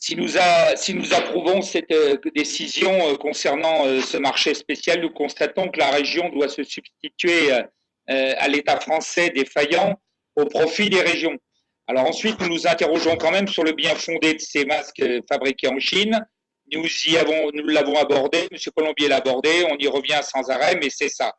Si nous approuvons cette décision concernant ce marché spécial, nous constatons que la région doit se substituer à l'État français défaillant au profit des régions. Alors ensuite, nous nous interrogeons quand même sur le bien fondé de ces masques fabriqués en Chine. Nous l'avons abordé, M. Colombier l'a abordé, on y revient sans arrêt, mais c'est ça.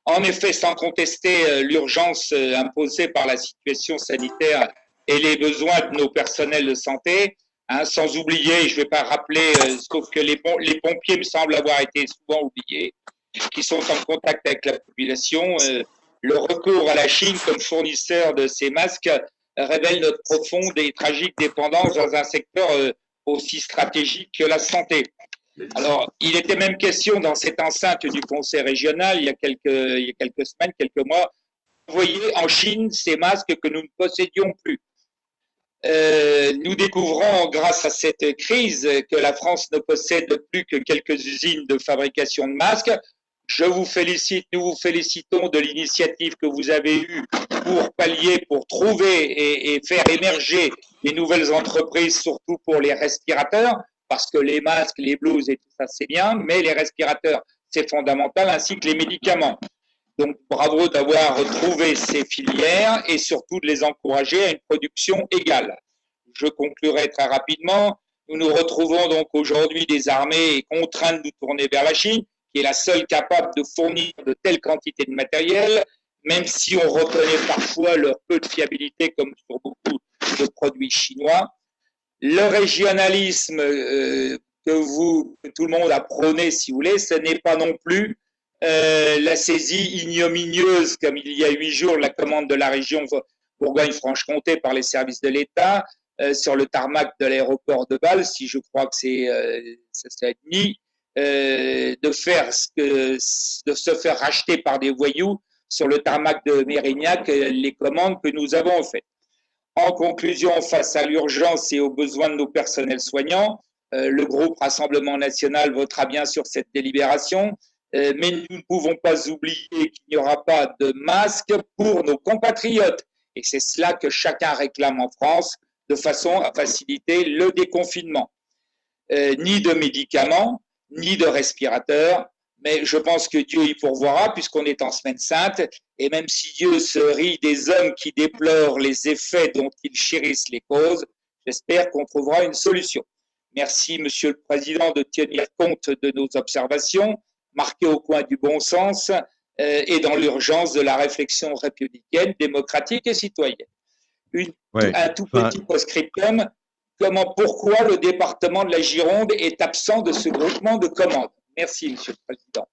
En effet, sans contester l'urgence imposée par la situation sanitaire et les besoins de nos personnels de santé, sans oublier, je ne vais pas rappeler, sauf que les pompiers me semblent avoir été souvent oubliés, qui sont en contact avec la population. Le recours à la Chine comme fournisseur de ces masques révèle notre profonde et tragique dépendance dans un secteur aussi stratégique que la santé. Alors, il était même question dans cette enceinte du Conseil régional, il y a quelques semaines, quelques mois, d'envoyer en Chine ces masques que nous ne possédions plus. Nous découvrons, grâce à cette crise, que la France ne possède plus que quelques usines de fabrication de masques. Je vous félicite, nous vous félicitons de l'initiative que vous avez eue pour pallier, pour trouver et faire émerger les nouvelles entreprises, surtout pour les respirateurs, parce que les masques, les blouses et tout ça, c'est bien, mais les respirateurs, c'est fondamental, ainsi que les médicaments. Donc, bravo d'avoir retrouvé ces filières et surtout de les encourager à une production égale. Je conclurai très rapidement. Nous nous retrouvons donc aujourd'hui des armées contraintes de nous tourner vers la Chine, qui est la seule capable de fournir de telles quantités de matériel, même si on reconnaît parfois leur peu de fiabilité, comme sur beaucoup de produits chinois. Le régionalisme que tout le monde a prôné, si vous voulez, ce n'est pas non plus la saisie ignominieuse, comme il y a 8 jours, la commande de la région Bourgogne-Franche-Comté par les services de l'État sur le tarmac de l'aéroport de Bâle, si je crois que c'est ni de se faire racheter par des voyous sur le tarmac de Mérignac les commandes que nous avons faites. En conclusion, face à l'urgence et aux besoins de nos personnels soignants, le groupe Rassemblement national votera bien sûr cette délibération, mais nous ne pouvons pas oublier qu'il n'y aura pas de masques pour nos compatriotes. Et c'est cela que chacun réclame en France, de façon à faciliter le déconfinement. Ni de médicaments, ni de respirateurs, mais je pense que Dieu y pourvoira puisqu'on est en semaine sainte, et même si Dieu se rit des hommes qui déplorent les effets dont ils chérissent les causes, j'espère qu'on trouvera une solution. Merci, Monsieur le Président, de tenir compte de nos observations, marquées au coin du bon sens et dans l'urgence de la réflexion républicaine, démocratique et citoyenne. Un tout petit post-scriptum. Pourquoi le département de la Gironde est absent de ce groupement de commandes? Merci, Monsieur le Président.